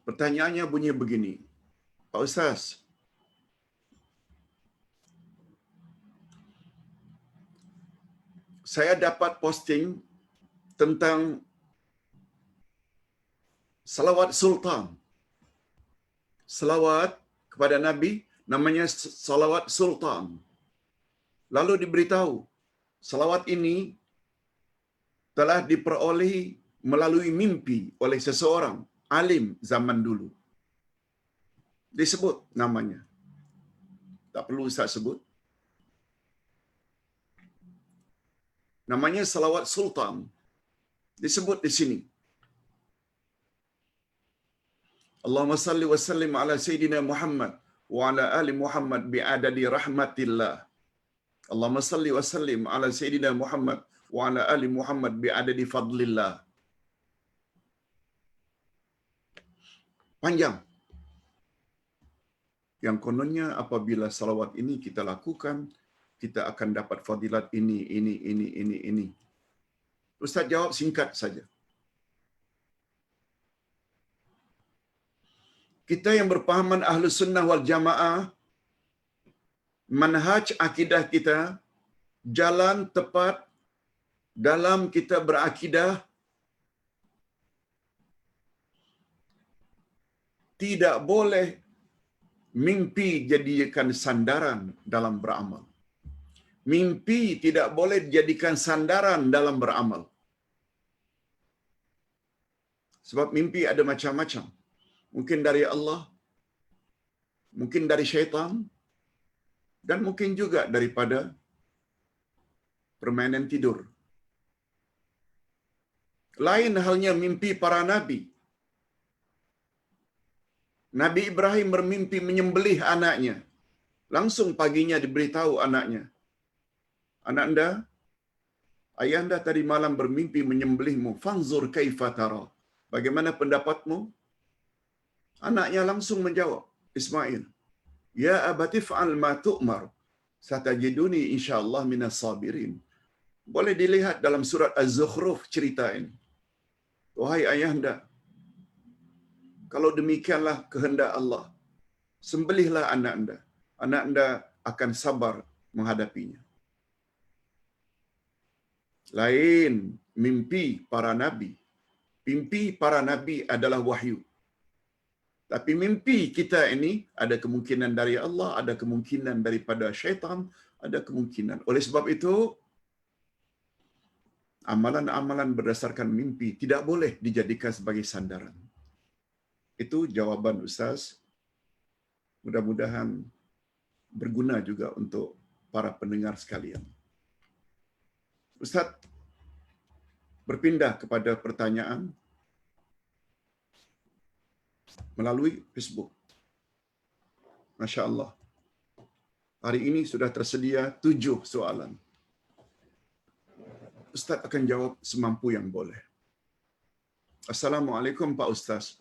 Pertanyaannya bunyi begini. Pak Ustaz, saya dapat posting tentang salawat sultan. Salawat kepada Nabi namanya salawat sultan. Lalu diberitahu, salawat ini telah diperolehi melalui mimpi oleh seseorang alim zaman dulu. Disebut namanya. Tak perlu Ustaz sebut. Namanya salawat sultan. Disebut di sini. Allahumma salli wa sallim ala Sayyidina Muhammad wa ala ali Muhammad bi'adadi rahmatillah. Allahumma salli wa sallim ala Sayyidina Muhammad wa ala ali Muhammad bi'adadi fadlillah. Panjang. Yang kononnya apabila salawat ini kita lakukan, kita akan dapat fadilat ini. Ustaz jawab singkat saja. Kita yang berpahaman Ahlus Sunnah wal Jamaah, manhaj akidah kita, jalan tepat dalam kita berakidah, tidak boleh mimpi jadikan sandaran dalam beramal. Mimpi tidak boleh dijadikan sandaran dalam beramal. Sebab mimpi ada macam-macam. Mungkin dari Allah, mungkin dari syaitan, dan mungkin juga daripada permainan tidur. Lain halnya mimpi para nabi. Nabi Ibrahim bermimpi menyembelih anaknya. Langsung paginya diberitahu anaknya, anak anda, ayah anda tadi malam bermimpi menyembelihmu. Fanzur kaifa tara. Bagaimana pendapatmu? Anaknya langsung menjawab, Ismail, ya abati fa'al ma tu'mar, satajiduni insyaallah minas sabirin. Boleh dilihat dalam surat Az-Zukhruf cerita ini. Wahai ayahanda, kalau demikianlah kehendak Allah, sembelihlah anak anda. Anak anda akan sabar menghadapinya. Lain mimpi para nabi. Mimpi para nabi adalah wahyu. Tapi mimpi kita ini ada kemungkinan dari Allah, ada kemungkinan daripada syaitan, ada kemungkinan. Oleh sebab itu, amalan-amalan berdasarkan mimpi tidak boleh dijadikan sebagai sandaran. Itu jawaban Ustaz. Mudah-mudahan berguna juga untuk para pendengar sekalian. Ustaz berpindah kepada pertanyaan melalui Facebook. Masya Allah. Hari ini sudah tersedia 7 soalan. Ustaz akan jawab semampu yang boleh. Assalamualaikum Pak Ustaz.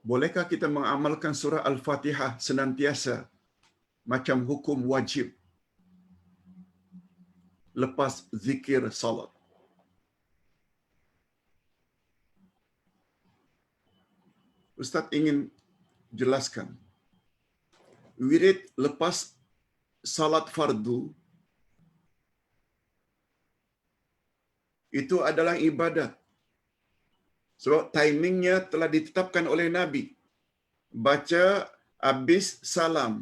Bolehkah kita mengamalkan surah Al-Fatihah senantiasa macam hukum wajib lepas zikir salat? Ustaz ingin jelaskan. Wirid lepas salat fardu itu adalah ibadat. Sebab timingnya telah ditetapkan oleh Nabi. Baca habis salam,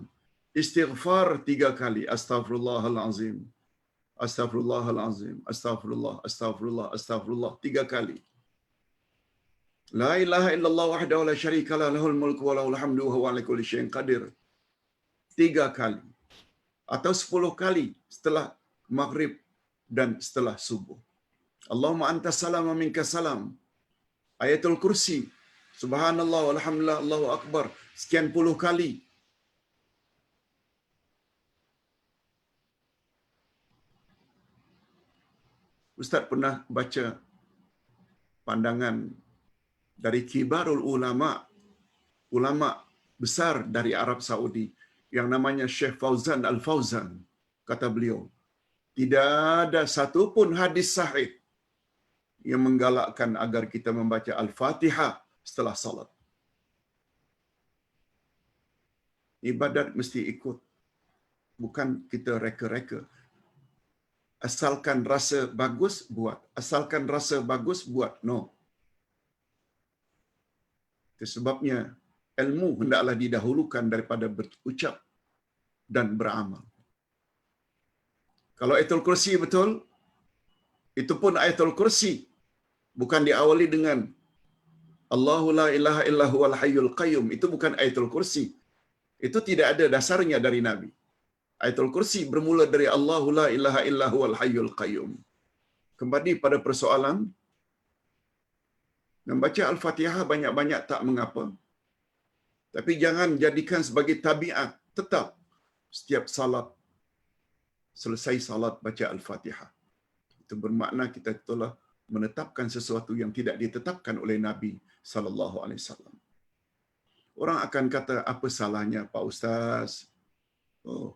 istighfar 3 kali. Astaghfirullahalazim. Astaghfirullahalazim. Astaghfirullah, astaghfirullah, astaghfirullah 3 kali. La ilaha illallah wahdahu la syarika lah, lahul mulku wa lahul hamdu wa huwa ala kulli syai'in qadir. 3 kali. Atau 10 kali setelah maghrib dan setelah subuh. Allahumma anta salam wa minka salam. Ayatul Kursi, subhanallah walhamdulillah Allahu akbar, sekian puluh kali. Ustaz pernah baca pandangan dari kibarul ulama, ulama besar dari Arab Saudi yang namanya Syekh Fauzan Al-Fauzan. Kata beliau, tidak ada satu pun hadis sahih yang menggalakkan agar kita membaca Al-Fatihah setelah salat. Ibadat mesti ikut, bukan kita reka-reka. Asalkan rasa bagus, buat. Asalkan rasa bagus, buat. No. Itu sebabnya ilmu hendaklah didahulukan daripada berucap dan beramal. Kalau Ayatul Kursi betul, itu pun Ayatul Kursi bukan diawali dengan Allahu la ilaha illa huwal hayyul qayyum. Itu bukan Ayatul Kursi. Itu tidak ada dasarnya dari Nabi. Ayatul Kursi bermula dari Allahu la ilaha illa huwal hayyul qayyum. Kembali pada persoalan, membaca Al-Fatihah banyak-banyak tak mengapa. Tapi jangan jadikan sebagai tabiat. Tetap setiap salat, selesai salat baca Al-Fatihah. Itu bermakna kita telah menetapkan sesuatu yang tidak ditetapkan oleh Nabi sallallahu alaihi wasallam. Orang akan kata, apa salahnya Pak Ustaz? Oh,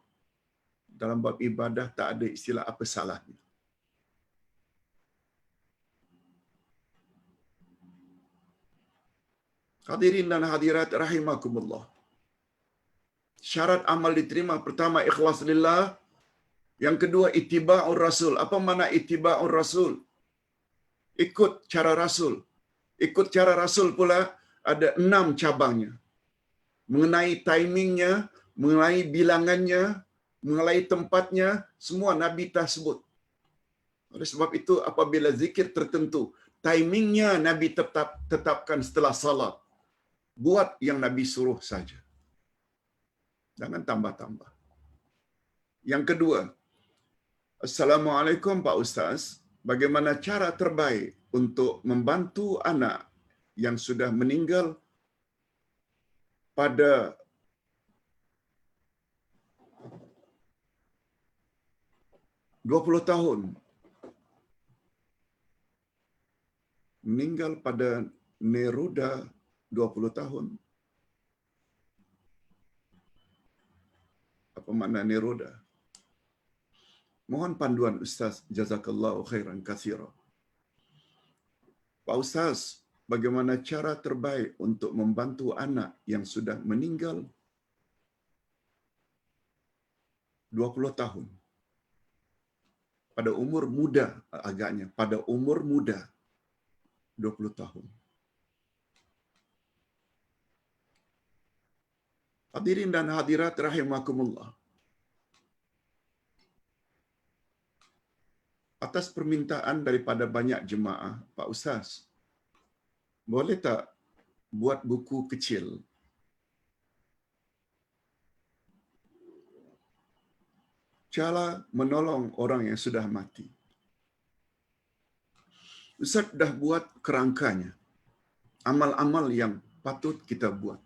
dalam bab ibadah tak ada istilah apa salahnya. Hadirin dan hadirat rahimakumullah. Syarat amal diterima pertama ikhlas lillah, yang kedua ittiba'ur rasul. Apa makna ittiba'ur rasul? Ikut cara Rasul. Ikut cara Rasul pula ada 6 cabangnya. Mengenai timingnya, mengenai bilangannya, mengenai tempatnya, semua Nabi telah sebut. Oleh sebab itu apabila zikir tertentu, timingnya Nabi tetapkan setelah salat. Buat yang Nabi suruh saja. Jangan tambah-tambah. Yang kedua, Assalamualaikum Pak Ustaz, bagaimana cara terbaik untuk membantu anak yang sudah meninggal pada 20 tahun? Meninggal pada Neruda 20 tahun. Apa makna Neruda? Mohon panduan Ustaz, jazakallahu khairan katsira. Pak Ustaz, bagaimana cara terbaik untuk membantu anak yang sudah meninggal 20 tahun? Pada umur muda agaknya, pada umur muda 20 tahun. Hadirin dan hadirat rahimakumullah. Atas permintaan daripada banyak jemaah, Pak Ustaz, boleh tak buat buku kecil cara menolong orang yang sudah mati? Ustaz dah buat kerangkanya, amal-amal yang patut kita buat.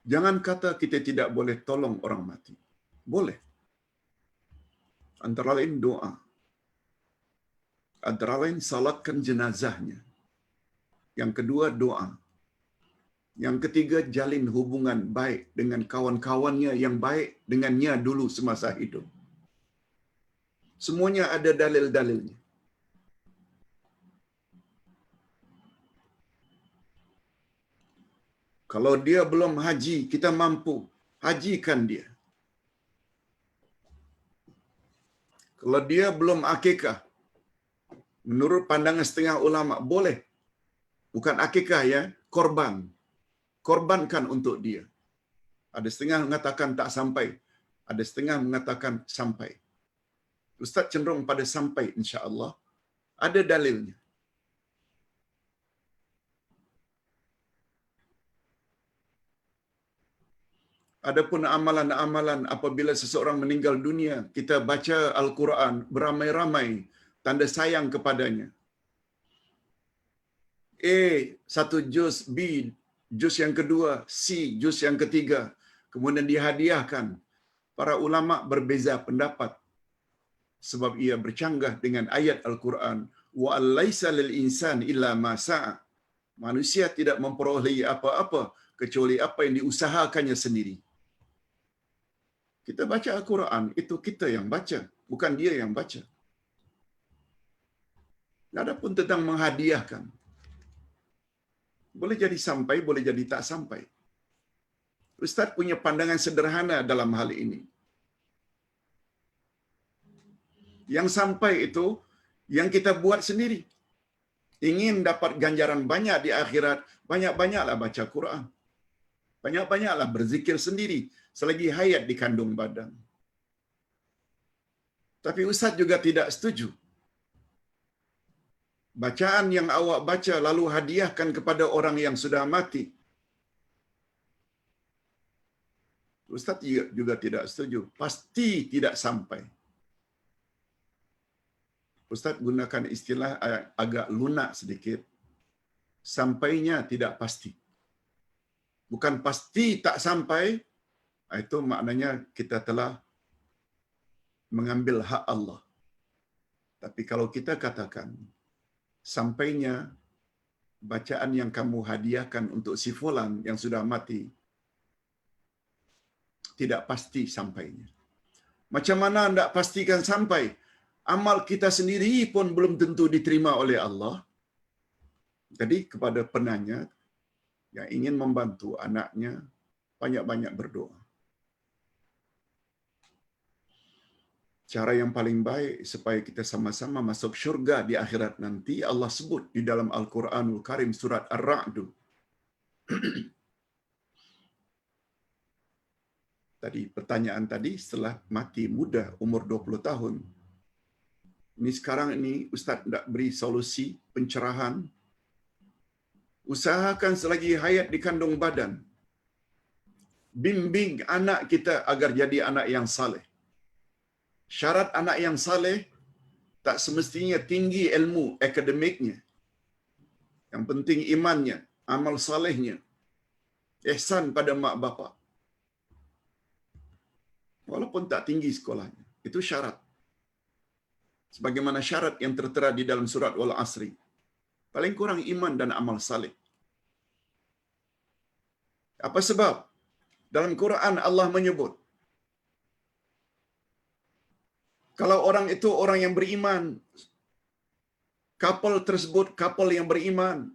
Jangan kata kita tidak boleh tolong orang mati. Boleh. Antara lain doa. Antara lain salatkan jenazahnya. Yang kedua doa. Yang ketiga jalin hubungan baik dengan kawan-kawannya yang baik dengannya dulu semasa hidup. Semuanya ada dalil-dalilnya. Kalau dia belum haji, kita mampu hajikan dia. Kalau dia belum akikah, menurut pandangan setengah ulama, boleh. Bukan akikah ya, korban. Korbankan untuk dia. Ada setengah mengatakan tak sampai. Ada setengah mengatakan sampai. Ustaz cenderung pada sampai insya-Allah. Ada dalilnya. Adapun amalan-amalan apabila seseorang meninggal dunia, kita baca Al-Quran beramai-ramai, tanda sayang kepadanya. A, 1 juz, B, juz yang kedua, C, juz yang ketiga. Kemudian dihadiahkan. Para ulama berbeza pendapat. Sebab ia bercanggah dengan ayat Al-Quran. Wa allaisa lil insan illa ma sa'a. Manusia tidak memperolehi apa-apa kecuali apa yang diusahakannya sendiri. Kita baca Al-Quran, itu kita yang baca, bukan dia yang baca. Adapun tentang menghadiahkan, boleh jadi sampai, boleh jadi tak sampai. Ustaz punya pandangan sederhana dalam hal ini. Yang sampai itu, yang kita buat sendiri. Ingin dapat ganjaran banyak di akhirat, banyak-banyaklah baca Quran. Banyak-banyaklah berzikir sendiri, selagi hayat di kandung badan. Tapi Ustaz juga tidak setuju. Bacaan yang awak baca lalu hadiahkan kepada orang yang sudah mati. Ustaz juga tidak setuju. Pasti tidak sampai. Ustaz gunakan istilah agak lunak sedikit. Sampainya tidak pasti. Bukan pasti tak sampai, itu maknanya kita telah mengambil hak Allah. Tapi kalau kita katakan, sampainya bacaan yang kamu hadiahkan untuk si fulan yang sudah mati, tidak pasti sampainya. Macam mana hendak pastikan sampai? Amal kita sendiri pun belum tentu diterima oleh Allah. Jadi kepada penanya yang ingin membantu anaknya, banyak-banyak berdoa. Cara yang paling baik supaya kita sama-sama masuk syurga di akhirat nanti, Allah sebut di dalam Al-Quranul Karim surat Ar-Ra'd. Tadi pertanyaan tadi setelah mati muda umur 20 tahun. Ini sekarang ini Ustaz nak beri solusi pencerahan. Usahakan selagi hayat di kandung badan. Bimbing anak kita agar jadi anak yang saleh. Syarat anak yang saleh tak semestinya tinggi ilmu akademiknya. Yang penting imannya, amal salehnya, ihsan pada mak bapak. Walaupun tak tinggi sekolahnya, itu syarat. Sebagaimana syarat yang tertera di dalam surat Wal Asri. Paling kurang iman dan amal saleh. Apa sebab? Dalam Quran Allah menyebut, kalau orang itu orang yang beriman, couple tersebut couple yang beriman,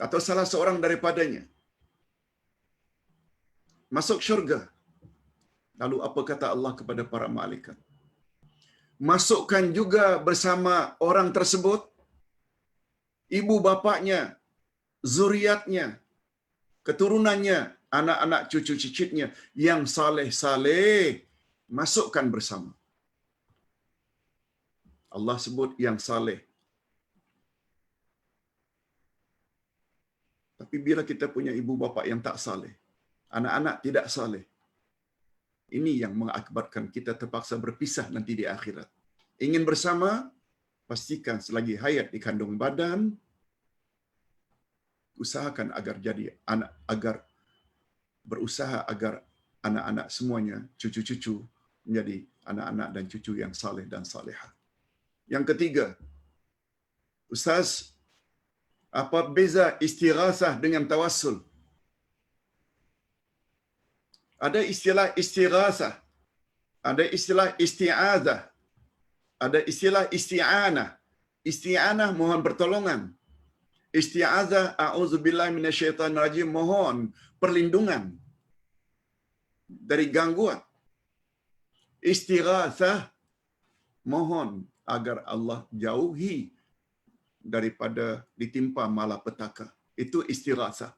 atau salah seorang daripadanya, masuk syurga. Lalu apa kata Allah kepada para malaikat? Masukkan juga bersama orang tersebut, ibu bapaknya, zuriatnya, keturunannya, anak-anak cucu cicitnya yang saleh-saleh, masukkan bersama. Allah sebut yang saleh. Tapi bila kita punya ibu bapa yang tak saleh, anak-anak tidak saleh, ini yang mengakibatkan kita terpaksa berpisah nanti di akhirat. Ingin bersama, pastikan selagi hayat di kandung badan, usahakan agar jadi anak, agar berusaha agar anak-anak semuanya, cucu-cucu, menjadi anak-anak dan cucu yang saleh dan salehah. Yang ketiga, Ustaz, apa beza istighasah dengan tawassul? Ada istilah istighasah, ada istilah isti'adzah, ada istilah isti'anah. Isti'anah mohon pertolongan. Isti'adzah a'udzubillahi minasyaitonirrajim, mohon perlindungan dari gangguan. Istighasah mohon agar Allah jauhi daripada ditimpa malapetaka. Itu istighasah.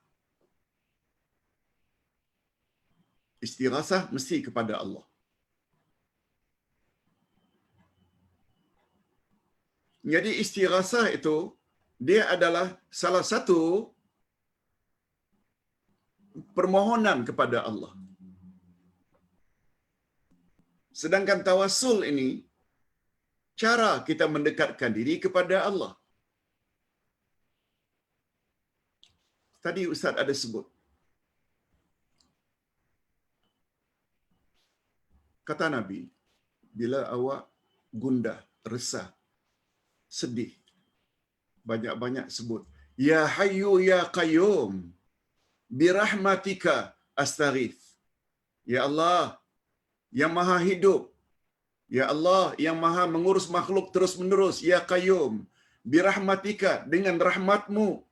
Istighasah mesti kepada Allah. Jadi istighasah itu dia adalah salah satu permohonan kepada Allah. Sedangkan tawassul ini cara kita mendekatkan diri kepada Allah. Tadi Ustaz ada sebut. Kata Nabi, bila awak gundah, resah, sedih, banyak-banyak sebut, Ya Hayyu Ya Qayyum, birahmatika astaghith. Ya Allah, yang Maha Hidup, Ya Allah yang maha mengurus makhluk terus-menerus, Ya Qayyum, birahmatika, dengan rahmatmu,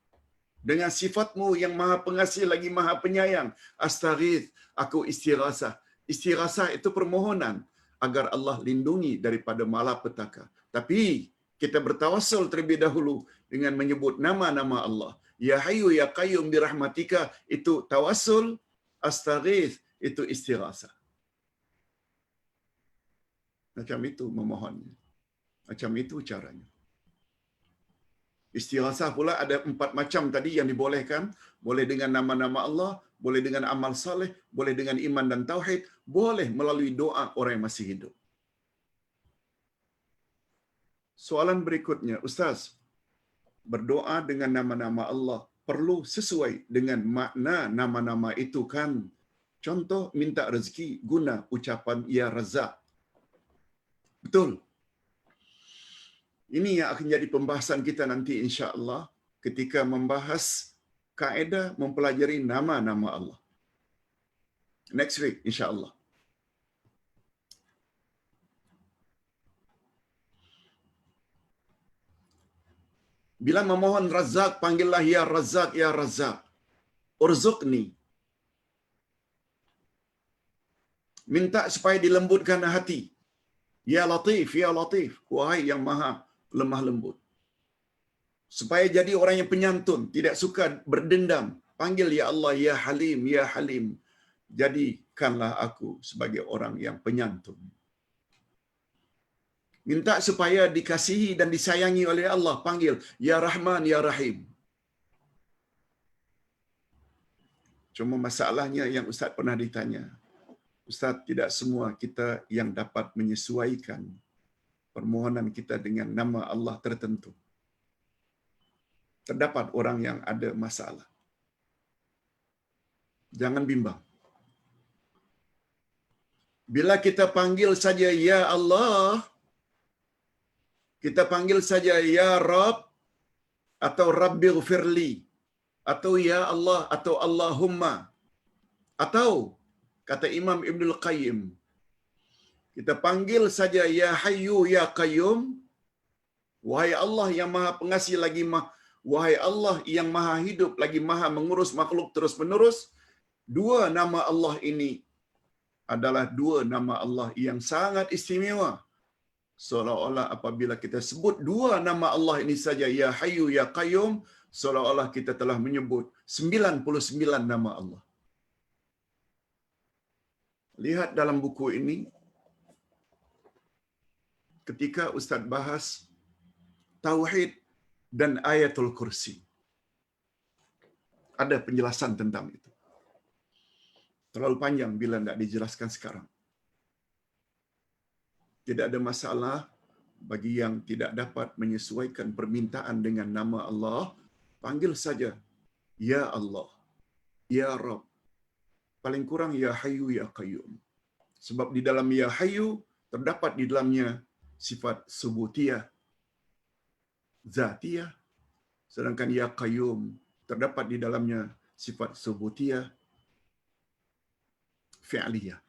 dengan sifatmu yang maha pengasih lagi maha penyayang, astaghith, aku istighasah. Istighasah itu permohonan agar Allah lindungi daripada malapetaka. Tapi kita bertawassul terlebih dahulu dengan menyebut nama-nama Allah. Ya Hayyu Ya Qayyum birahmatika, itu tawassul, astaghith itu istighasah. Macam itu memohonnya. Macam itu caranya. Istighasah pula ada 4 macam tadi yang dibolehkan. Boleh dengan nama-nama Allah, boleh dengan amal saleh, boleh dengan iman dan tauhid, boleh melalui doa orang yang masih hidup. Soalan berikutnya, Ustaz, berdoa dengan nama-nama Allah perlu sesuai dengan makna nama-nama itu kan? Contoh minta rezeki guna ucapan Ya Razzaq. Betul. Ini yang akan jadi pembahasan kita nanti insya-Allah ketika membahas kaedah mempelajari nama-nama Allah. Next week insya-Allah. Bila memohon Razzaq, panggillah Ya Razzaq, Ya Razzaq. Urzuqni. Minta supaya dilembutkan hati. Ya Latif, Ya Latif. Wahai yang maha lemah lembut. Supaya jadi orang yang penyantun, tidak suka berdendam. Panggil Ya Allah, Ya Halim, Ya Halim. Jadikanlah aku sebagai orang yang penyantun. Minta supaya dikasihi dan disayangi oleh Allah. Panggil Ya Rahman, Ya Rahim. Cuma masalahnya yang Ustaz pernah ditanya. Ustaz, tidak semua kita yang dapat menyesuaikan permohonan kita dengan nama Allah tertentu. Terdapat orang yang ada masalah. Jangan bimbang. Bila kita panggil saja Ya Allah, kita panggil saja Ya Rabb, atau Rabbighfirli, atau Ya Allah, atau Allahumma, atau kata Imam Ibnul Qayyim, kita panggil saja Ya Hayyu Ya Qayyum, wahai Allah yang maha pengasih lagi wahai Allah yang maha hidup lagi maha mengurus makhluk terus-menerus. Dua nama Allah ini adalah dua nama Allah yang sangat istimewa. Seolah-olah apabila kita sebut dua nama Allah ini saja, Ya Hayyu Ya Qayyum, seolah-olah kita telah menyebut 99 nama Allah. Lihat dalam buku ini, ketika Ustaz bahas Tauhid dan Ayatul Kursi, ada penjelasan tentang itu. Terlalu panjang bila tidak dijelaskan sekarang. Tidak ada masalah bagi yang tidak dapat menyesuaikan permintaan dengan nama Allah, panggil saja Ya Allah, Ya Rabb. Paling kurang Ya Hayyu Ya Qayyum. Sebab di dalam Ya Hayyu terdapat di dalamnya sifat subutiyah, zatiyah. Sedangkan Ya Qayyum terdapat di dalamnya sifat subutiyah, fi'liyah.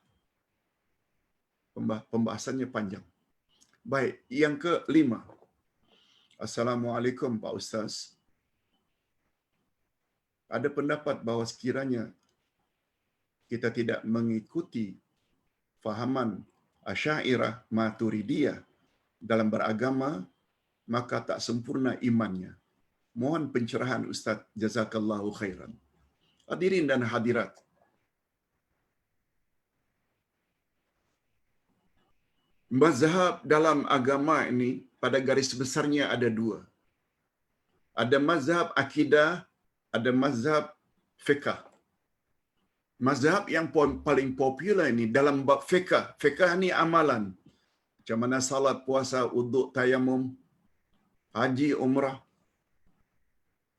Pembahasannya panjang. Baik, yang kelima. Assalamualaikum Pak Ustaz. Ada pendapat bahawa sekiranya kita tidak mengikuti fahaman Asy'ariyah Maturidiyah dalam beragama, maka tak sempurna imannya. Mohon pencerahan Ustaz, jazakallahu khairan. Hadirin dan hadirat, mazhab dalam agama ini pada garis besarnya ada dua. Ada mazhab akidah, ada mazhab fiqh. Mazhab yang paling popular ini dalam bab fiqh. Fiqh ini amalan. Macam mana salat, puasa, wuduk, tayamum, haji, umrah.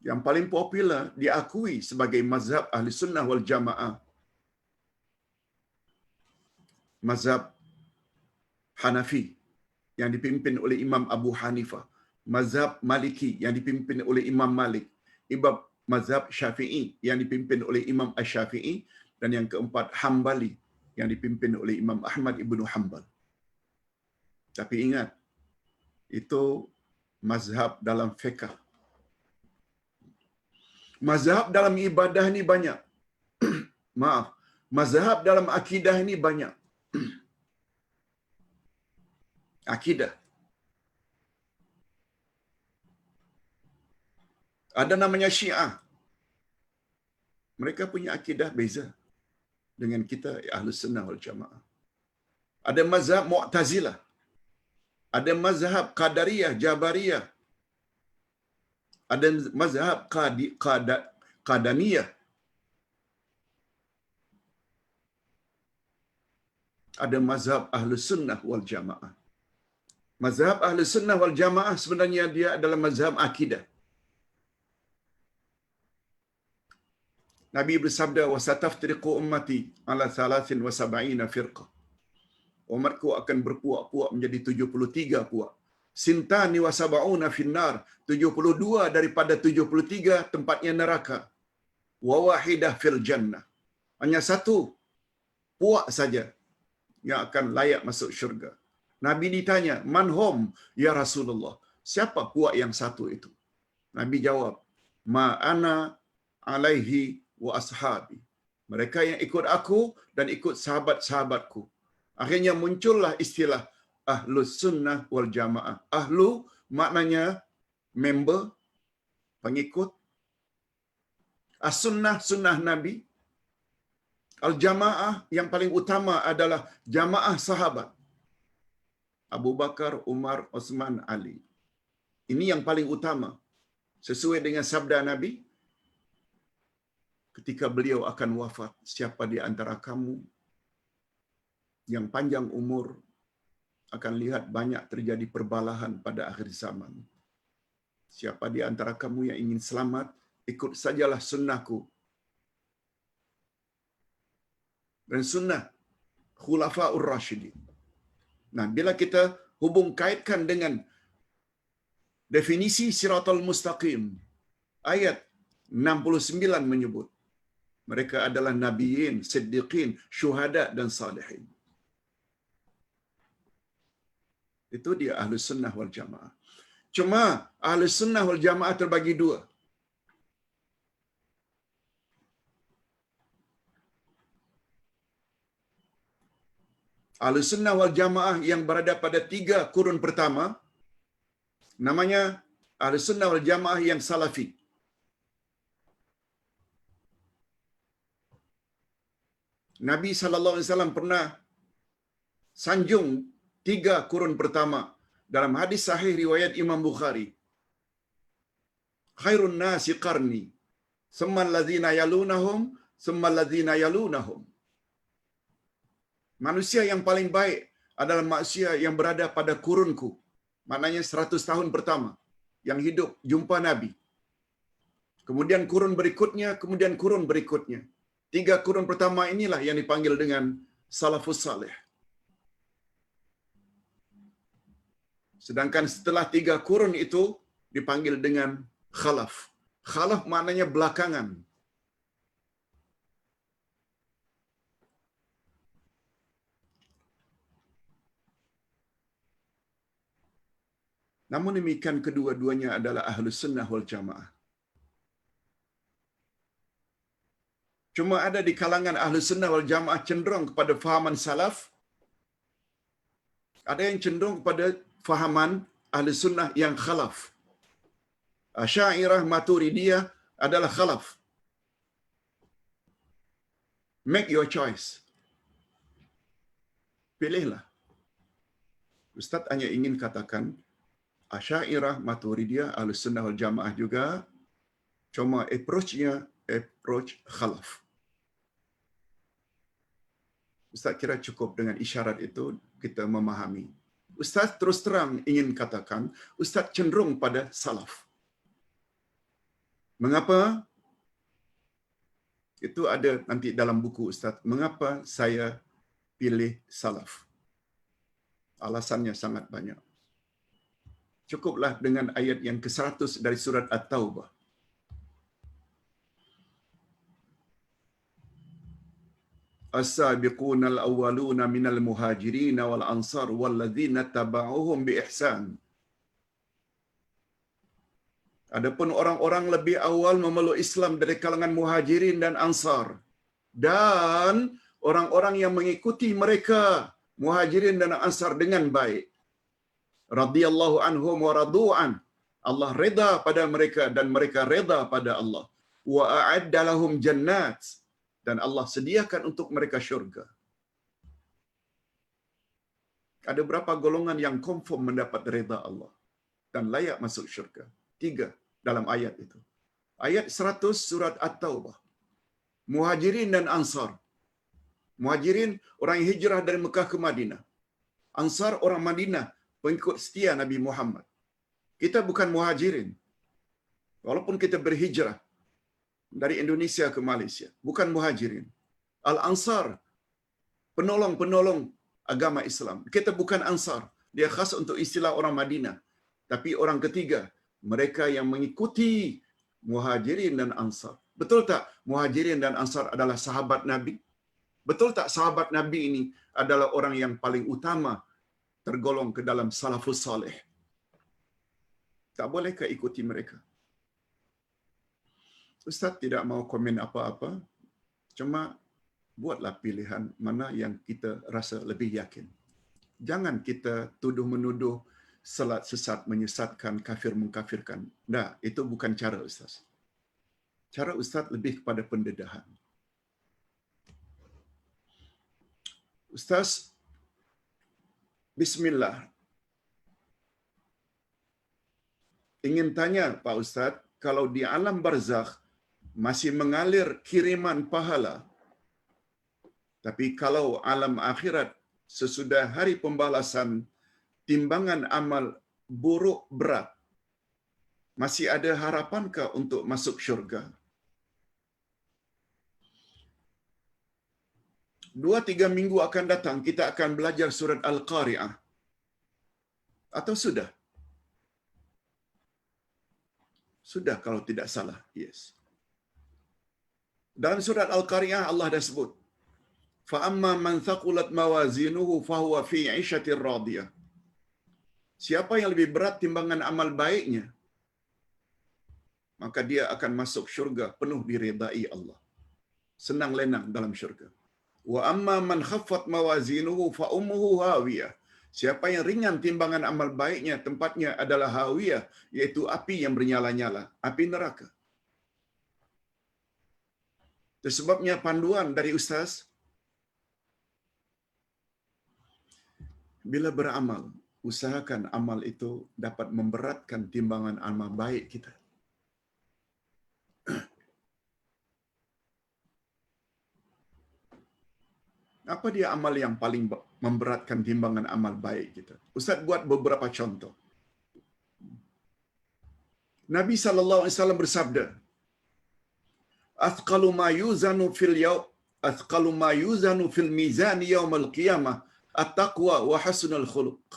Yang paling popular diakui sebagai mazhab Ahli Sunnah wal Jamaah. Mazhab Hanafi yang dipimpin oleh Imam Abu Hanifah. Mazhab Maliki yang dipimpin oleh Imam Malik. Mazhab Syafi'i yang dipimpin oleh Imam Asy-Syafi'i. Dan yang keempat, Hambali yang dipimpin oleh Imam Ahmad ibnu Hanbal. Tapi ingat, itu mazhab dalam fiqh. Mazhab dalam ibadah ni banyak. Maaf, mazhab dalam akidah ni banyak. Akidah. Ada namanya Syiah. Mereka punya akidah beza dengan kita Ahlus Sunnah wal Jamaah. Ada mazhab Mu'tazilah. Ada mazhab Qadariyah, Jabariyah. Ada mazhab Qadaniyah. Ada mazhab Ahlus Sunnah wal Jamaah. Mazhab Ahlus Sunnah wal Jamaah sebenarnya dia adalah mazhab akidah. Nabi bersabda, "Wasataftariqu ummati ala 73 firqah." Umatku akan berpuak-puak menjadi 73 puak. Sintani wa sab'una finnar, 72 daripada 73 tempatnya neraka. Wa wahidah fil jannah. Hanya satu puak saja yang akan layak masuk syurga. Nabi ditanya, "Man hum ya Rasulullah?" Siapa puak yang satu itu? Nabi jawab, "Ma ana alaihi wa ashabi." Mereka yang ikut aku dan ikut sahabat-sahabatku. Akhirnya muncullah istilah Ahlus Sunnah wal Jamaah. Ahlu maknanya member, pengikut. As-Sunnah, sunnah Nabi. Al-Jamaah yang paling utama adalah jamaah sahabat. Abu Bakar, Umar, Osman, Ali. Ini yang paling utama. Sesuai dengan sabda Nabi, ketika beliau akan wafat, siapa di antara kamu yang panjang umur akan lihat banyak terjadi perbalahan pada akhir zaman. Siapa di antara kamu yang ingin selamat, ikut sajalah sunnahku. Dan sunnah Khulafaur Rasyidin. Nah, bila kita hubung kaitkan dengan definisi Siratal Mustaqim, ayat 69 menyebut mereka adalah nabiyin, siddiqin, syuhada dan salihin. Itu dia Ahlus Sunnah wal Jamaah. Cuma Ahlus Sunnah wal Jamaah terbagi dua. Ahlus Sunnah wal Jamaah yang berada pada 3 kurun pertama, namanya Ahlus Sunnah wal Jamaah yang Salafi. Nabi SAW pernah sanjung 3 kurun pertama dalam hadis sahih riwayat Imam Bukhari. Khairun nasi qarni, summa allazina yalunahum, summa allazina yalunahum. Manusia yang paling baik adalah manusia yang berada pada kurunku. Maknanya 100 tahun pertama yang hidup jumpa Nabi. Kemudian kurun berikutnya, kemudian kurun berikutnya. 3 kurun pertama inilah yang dipanggil dengan salafus salih. Sedangkan setelah 3 kurun itu dipanggil dengan khalaf. Khalaf maknanya belakangan. Namun demikian kedua-duanya adalah Ahlus Sunnah wal Jamaah. Cuma ada di kalangan Ahlus Sunnah wal Jamaah cenderung kepada fahaman salaf. Ada yang cenderung kepada fahaman Ahlus Sunnah yang khalaf. Asy'ariyah Maturidiyah adalah khalaf. Make your choice. Pilihlah. Ustaz hanya ingin katakan Asy'ariyah Maturidiyah Ahlus Sunnah wal Jamaah juga, cuma approach-nya approach khalaf. Ustaz kira cukup dengan isyarat itu kita memahami. Ustaz terus terang ingin katakan, Ustaz cenderung pada salaf. Mengapa? Itu ada nanti dalam buku Ustaz. Mengapa saya pilih salaf? Alasannya sangat banyak. Cukuplah dengan ayat yang ke-100 dari surat At-Taubah. as-sabiqunal awwaluna minal muhajirin wal ansar walladzina tabauhum bi ihsan. Adapun orang-orang lebih awal memeluk Islam dari kalangan muhajirin dan ansar dan orang-orang yang mengikuti mereka muhajirin dan ansar dengan baik, radhiyallahu anhum wa radu'an, Allah reda pada mereka dan mereka reda pada Allah, wa a'adda lahum jannat, dan Allah sediakan untuk mereka syurga. Ada berapa golongan yang confirm mendapat reda Allah dan layak masuk syurga? 3 dalam ayat itu. Ayat 100 surat At-Taubah. Muhajirin dan Ansar. Muhajirin orang yang hijrah dari Mekah ke Madinah. Ansar orang Madinah, pengikut setia Nabi Muhammad. Kita bukan muhajirin. Walaupun kita berhijrah dari Indonesia ke Malaysia, bukan muhajirin. Al-Ansar, penolong-penolong agama Islam. Kita bukan Ansar. Dia khas untuk istilah orang Madinah. Tapi orang ketiga, mereka yang mengikuti muhajirin dan ansar. Betul tak muhajirin dan ansar adalah sahabat Nabi? Betul tak sahabat Nabi ini adalah orang yang paling utama tergolong ke dalam salafus salih? Tak bolehkah ikuti mereka? Ustaz tidak mau komen apa-apa. Cuma buatlah pilihan mana yang kita rasa lebih yakin. Jangan kita tuduh-menuduh, salat sesat menyesatkan, kafir mengkafirkan. Nah, itu bukan cara Ustaz. Cara Ustaz lebih kepada pendedahan. Ustaz, bismillah. Ingin tanya Pak Ustaz, kalau di alam barzakh masih mengalir kiriman pahala, tapi kalau alam akhirat sesudah hari pembalasan timbangan amal buruk berat, masih ada harapankah untuk masuk syurga? 2-3 minggu akan datang kita akan belajar surat Al-Qari'ah. Atau sudah? Sudah kalau tidak salah. Yes. Dalam surat Al-Qari'ah Allah dah sebut, fa amma man thaqulat mawazinuhu fahuwa fi 'ishatir radiyah. Siapa yang lebih berat timbangan amal baiknya, maka dia akan masuk syurga penuh diredai Allah. Senang lenang dalam syurga. Wa amma man khaffat mawazinuhu fa ummuhu hawiyah. Siapa yang ringan timbangan amal baiknya, tempatnya adalah hawiyah, iaitu api yang bernyala-nyala, api neraka. Itu sebabnya panduan dari Ustaz, bila beramal, usahakan amal itu dapat memberatkan timbangan amal baik kita. Apa dia amal yang paling memberatkan timbangan amal baik kita? Ustaz buat beberapa contoh. Nabi SAW bersabda, "Athqalu ma yuzanu fil mizan yaumal qiyamah at-taqwa wa husnul khuluq."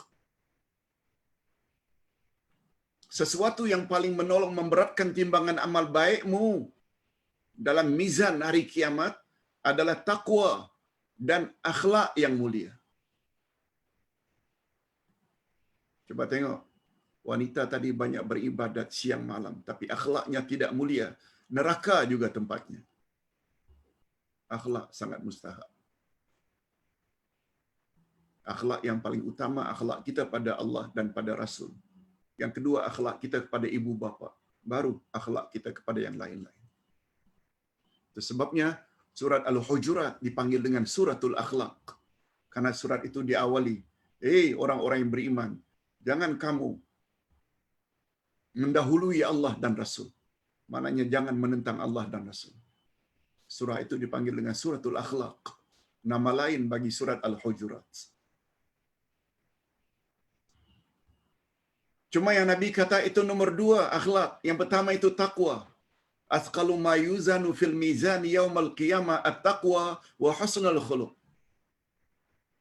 Sesuatu yang paling menolong memberatkan timbangan amal baikmu dalam mizan hari kiamat adalah takwa dan akhlak yang mulia. Coba tengok, wanita tadi banyak beribadat siang malam, tapi akhlaknya tidak mulia. Neraka juga tempatnya. Akhlak sangat mustahak. Akhlak yang paling utama, akhlak kita pada Allah dan pada Rasul. Yang kedua, akhlak kita kepada ibu bapa. Baru akhlak kita kepada yang lain-lain. Itu sebabnya surat Al-Hujurat dipanggil dengan suratul akhlak. Karena surat itu diawali, orang-orang yang beriman, jangan kamu mendahului Allah dan Rasul. Maknanya jangan menentang Allah dan Rasul. Surah itu dipanggil dengan suratul akhlak. Nama lain bagi surat Al-Hujurat. Cuma yang Nabi kata itu nomor 2 akhlak. Yang pertama itu takwa. Athqalu ma yuzanu fil mizan yaumal qiyamah at-taqwa wa husnul khuluq.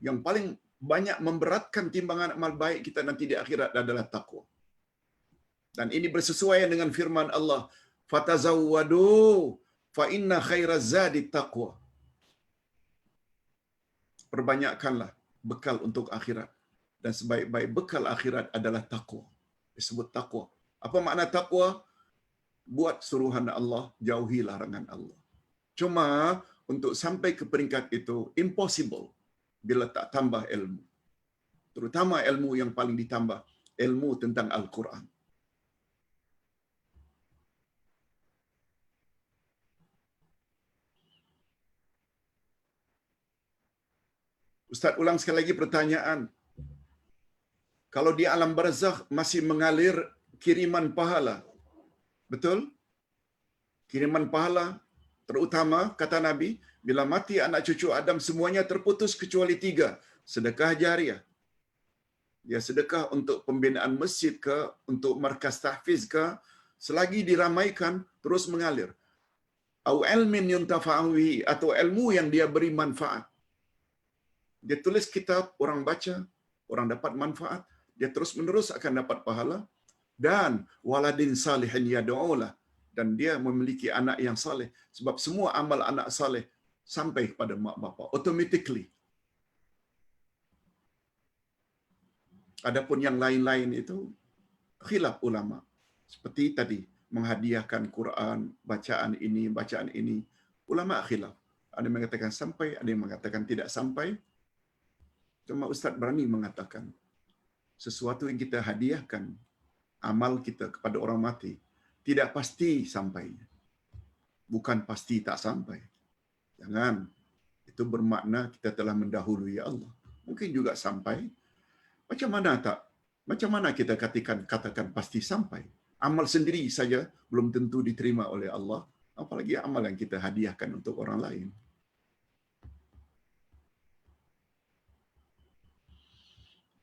Yang paling banyak memberatkan timbangan amal baik kita nanti di akhirat adalah takwa. Dan ini bersesuaian dengan firman Allah, "Fatazawwadu fa inna khairaz zadi taqwa." perbanyakkanlah bekal untuk akhirat. Dan sebaik-baik bekal akhirat adalah taqwa. Disebut taqwa. Apa makna taqwa? Buat suruhan Allah, jauhi larangan Allah. Cuma untuk sampai ke peringkat itu impossible bila tak tambah ilmu. Terutama ilmu yang paling ditambah, ilmu tentang Al-Quran. Ustaz ulang sekali lagi pertanyaan. Kalau di alam barzakh masih mengalir kiriman pahala. Betul? Kiriman pahala terutama kata Nabi, bila mati anak cucu Adam semuanya terputus kecuali 3. Sedekah jariah. Ya sedekah untuk pembinaan masjid ke, untuk markas tahfiz ke, selagi diramaikan terus mengalir. Au ilmin yuntafa'u bihi, atau ilmu yang dia beri manfaat. Dia tulis kitab, orang baca, orang dapat manfaat, dia terus-menerus akan dapat pahala. Dan waladin salihin yad'ulah, dan dia memiliki anak yang saleh, sebab semua amal anak saleh sampai kepada mak bapa automatically. Adapun yang lain-lain itu khilaf ulama. Seperti tadi menghadiahkan Quran, bacaan ini, ulama khilaf. Ada yang mengatakan sampai, ada yang mengatakan tidak sampai. Cuma Ustaz berani mengatakan sesuatu yang kita hadiahkan, amal kita kepada orang mati, tidak pasti sampainya. Bukan pasti tak sampai. Jangan. Itu bermakna kita telah mendahului Allah. Mungkin juga sampai. Macam mana tak? Macam mana kita katakan pasti sampai? Amal sendiri saja belum tentu diterima oleh Allah. Apalagi amal yang kita hadiahkan untuk orang lain.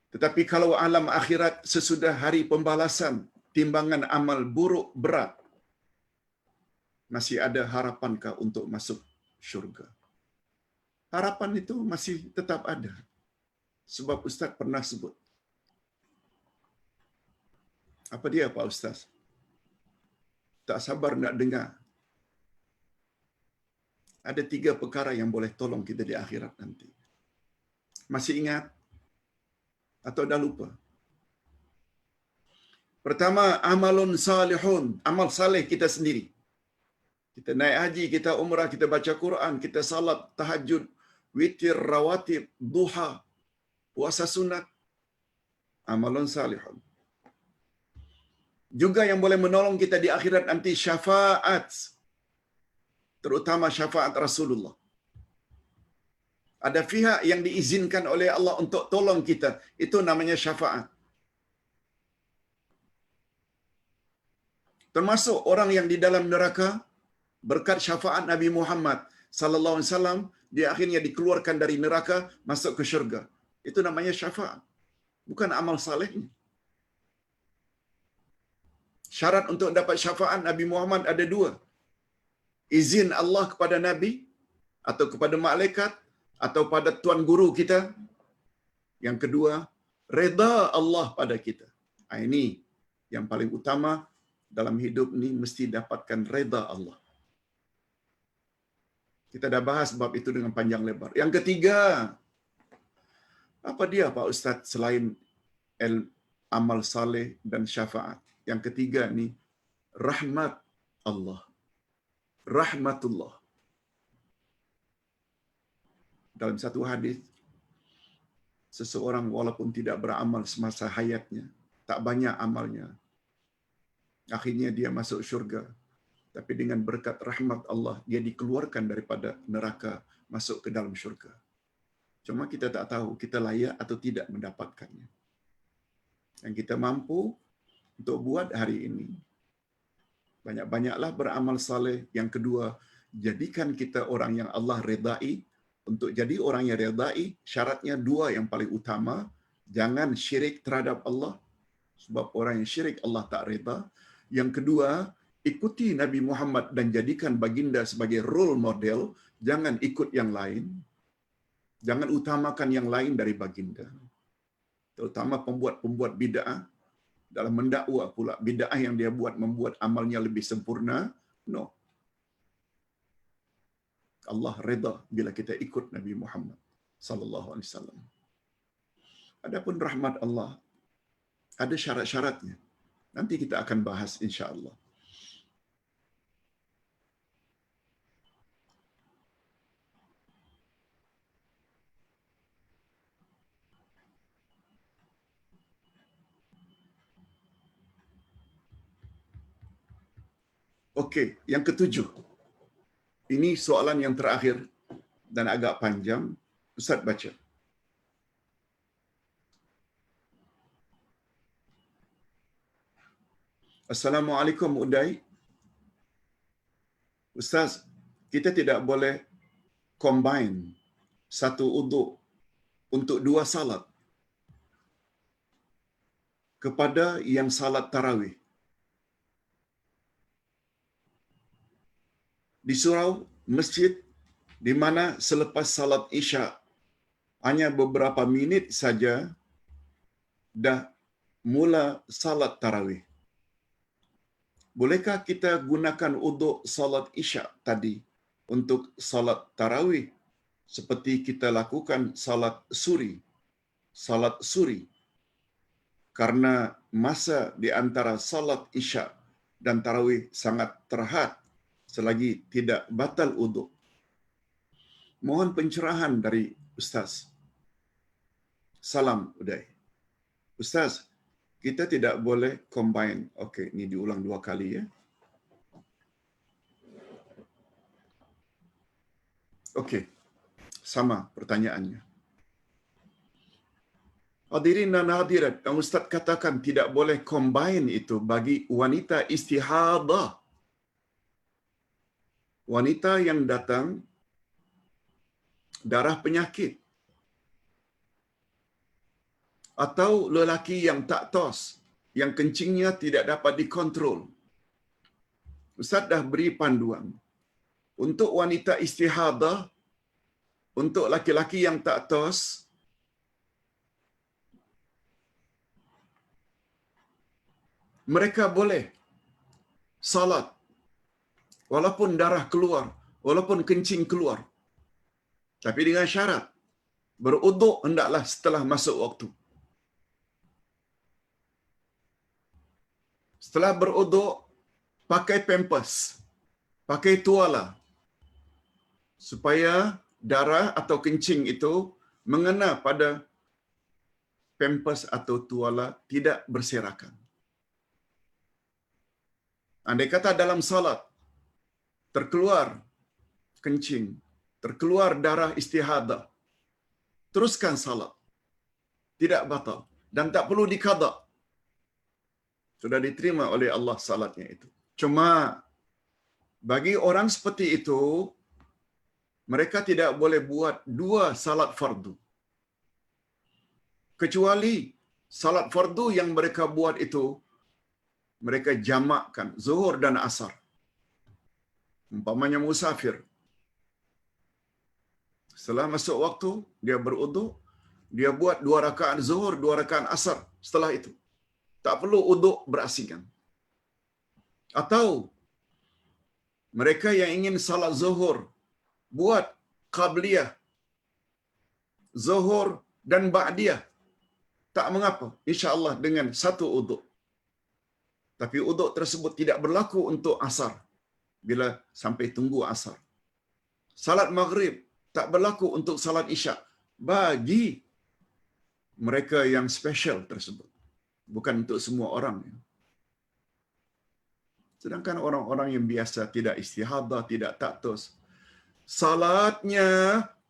Tetapi kalau alam akhirat sesudah hari pembalasan, timbangan amal buruk berat, masih ada harapankah untuk masuk syurga? Harapan itu masih tetap ada. Sebab Ustaz pernah sebut. Apa dia Pak Ustaz? Tak sabar nak dengar. Ada 3 perkara yang boleh tolong kita di akhirat nanti. Masih ingat? Atau dah lupa? Pertama, amalun salihun. Amal saleh kita sendiri. Kita naik haji, kita umrah, kita baca Quran, kita salat, tahajud, witir, rawatib, duha, puasa sunat. Amalun salihun. Juga yang boleh menolong kita di akhirat nanti syafaat. Terutama syafaat Rasulullah. Ada pihak yang diizinkan oleh Allah untuk tolong kita. Itu namanya syafaat. Termasuk orang yang di dalam neraka, berkat syafaat Nabi Muhammad sallallahu alaihi wasallam, dia akhirnya dikeluarkan dari neraka masuk ke syurga. Itu namanya syafaat. Bukan amal salehnya. Syarat untuk dapat syafaat Nabi Muhammad ada 2. Izin Allah kepada Nabi atau kepada malaikat atau pada tuan guru kita. Yang kedua, redha Allah pada kita. Ini yang paling utama dalam hidup ni, mesti dapatkan redha Allah. Kita dah bahas bab itu dengan panjang lebar. Yang ketiga, apa dia Pak Ustaz selain amal saleh dan syafaat? Yang ketiga ni, rahmat Allah. Rahmatullah. Dalam satu hadis, seseorang walaupun tidak beramal semasa hayatnya, tak banyak amalnya, akhirnya dia masuk syurga. Tapi dengan berkat rahmat Allah, dia dikeluarkan daripada neraka, masuk ke dalam syurga. Cuma kita tak tahu kita layak atau tidak mendapatkannya. Yang kita mampu untuk buat hari ini, banyak-banyaklah beramal saleh. Yang kedua, jadikan kita orang yang Allah redai. Untuk jadi orang yang redai, syaratnya 2 yang paling utama. Jangan syirik terhadap Allah, sebab orang yang syirik Allah tak reda. Yang kedua, ikuti Nabi Muhammad dan jadikan baginda sebagai role model. Jangan ikut yang lain. Jangan utamakan yang lain dari baginda. Terutama pembuat-pembuat bid'ah. Dalam mendakwa pula, bid'ah yang dia buat membuat amalnya lebih sempurna. No. Allah reda bila kita ikut Nabi Muhammad sallallahu alaihi wasallam. Adapun rahmat Allah ada syarat-syaratnya. Nanti kita akan bahas insya-Allah. Okey, yang ketujuh. Ini soalan yang terakhir dan agak panjang. Ustaz baca. Assalamualaikum Uday. Ustaz, kita tidak boleh combine satu uduk untuk dua salat kepada yang salat tarawih. Di surau masjid di mana selepas salat Isya hanya beberapa minit saja dah mula salat tarawih. Bolehkah kita gunakan uduk salat Isya tadi untuk salat tarawih seperti kita lakukan salat suri? Karena masa di antara salat Isya dan tarawih sangat terhad selagi tidak batal uduk. Mohon pencerahan dari Ustaz. Salam Uday. Ustaz, kita tidak boleh combine. Okey, ini diulang dua kali ya. Okey, sama pertanyaannya. Hadirin dan hadirat, yang Ustaz katakan tidak boleh combine itu bagi wanita istihadah. Wanita yang datang darah penyakit. Atau lelaki yang tak tos, yang kencingnya tidak dapat dikontrol. Ustaz dah beri panduan. Untuk wanita istihadah, untuk laki-laki yang tak tos, mereka boleh salat walaupun darah keluar, walaupun kencing keluar. Tapi dengan syarat, beruduk hendaklah setelah masuk waktu. Setelah beruduk, pakai pampers, pakai tuala, supaya darah atau kencing itu mengena pada pampers atau tuala, tidak berserakan. Andai kata dalam salat terkeluar kencing, terkeluar darah istihadah, teruskan salat. Tidak batal dan tak perlu diqada. Sudah diterima oleh Allah salatnya itu. Cuma bagi orang seperti itu, mereka tidak boleh buat dua salat fardu. Kecuali salat fardu yang mereka buat itu, mereka jamakkan zuhur dan asar. Umpamanya musafir. Setelah masuk waktu, dia beruduk, dia buat 2 rakaat zuhur, 2 rakaat asar setelah itu. Tak perlu uduk berasingan. Atau mereka yang ingin salat zuhur, buat qabliyah, zuhur dan ba'diyah. Tak mengapa, insya-Allah dengan satu uduk. Tapi uduk tersebut tidak berlaku untuk asar, bila sampai tunggu asar. Salat maghrib tak berlaku untuk salat isya bagi mereka yang special tersebut. Bukan untuk semua orang. Sedangkan orang-orang yang biasa tidak istihadah, tidak taktus, salatnya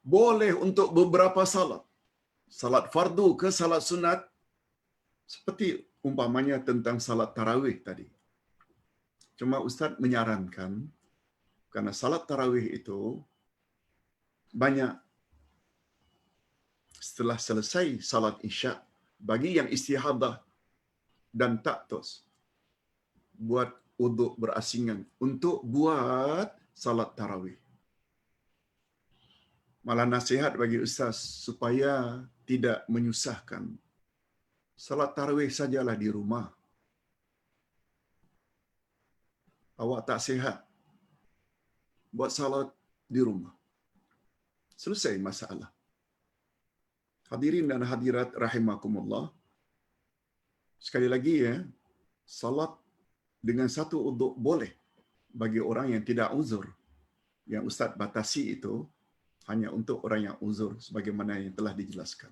boleh untuk beberapa salat. Salat fardu ke salat sunat, seperti umpamanya tentang salat tarawih tadi. Cuma Ustaz menyarankan, karena salat tarawih itu banyak setelah selesai salat isya, bagi yang istihadah dan taktus, buat uduk berasingan untuk buat salat tarawih. Malah nasihat bagi Ustaz supaya tidak menyusahkan. Salat tarawih sajalah di rumah. Awak tak sihat, buat salat di rumah. Selesai masalah. Hadirin dan hadirat rahimakumullah. Sekali lagi ya, salat dengan satu uduk boleh bagi orang yang tidak uzur. Yang Ustaz batasi itu hanya untuk orang yang uzur sebagaimana yang telah dijelaskan.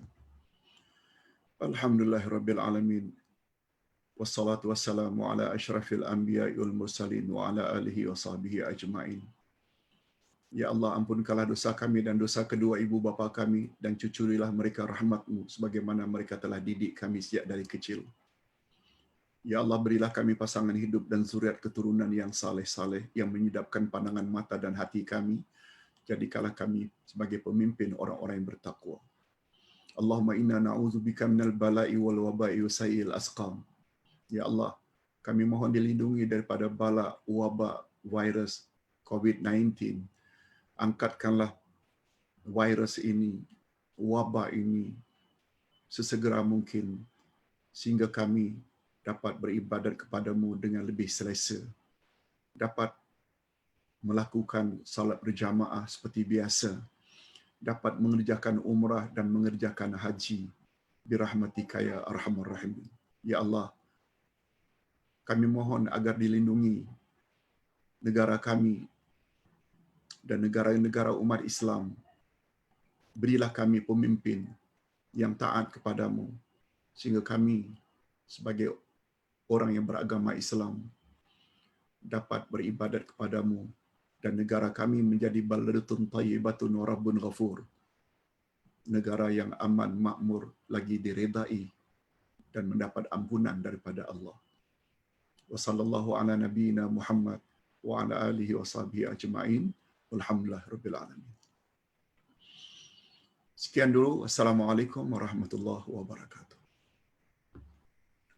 Alhamdulillahirabbil alamin. Wassalatu wassalamu ala asyrafil anbiya'i wal mursalin wa ala alihi wa sahbihi ajma'in. Ya Allah, ampunkanlah dosa kami dan dosa kedua ibu bapa kami dan cucurilah mereka rahmat-Mu sebagaimana mereka telah didik kami sejak dari kecil. Ya Allah, berilah kami pasangan hidup dan zuriat keturunan yang saleh-saleh yang menyedapkan pandangan mata dan hati kami. Jadikanlah kami sebagai pemimpin orang-orang yang bertakwa. Allahumma inna na'udzubika minal bala'i wal waba'i wa sayyi'il asqam. Ya Allah, kami mohon dilindungi daripada bala, wabak, virus COVID-19. Angkatkanlah virus ini, wabak ini sesegera mungkin sehingga kami dapat beribadat kepadamu dengan lebih selesa. Dapat melakukan salat berjamaah seperti biasa. Dapat mengerjakan umrah dan mengerjakan haji. Birahmatika ya arhamar rahimin. Ya Allah, kami mohon agar dilindungi negara kami dan negara-negara umat Islam. Berilah kami pemimpin yang taat kepadamu sehingga kami sebagai orang yang beragama Islam dapat beribadat kepadamu dan negara kami menjadi baldatun thayyibatun wa rabbun ghafur. Negara yang aman, makmur, lagi diredai dan mendapat ampunan daripada Allah. Wa sallallahu ala nabiyyina Muhammad wa ala alihi wa sahbihi ajma'in. Walhamdulillahirabbil alamin. Sekian dulu. Assalamualaikum warahmatullahi wabarakatuh.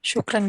Syukran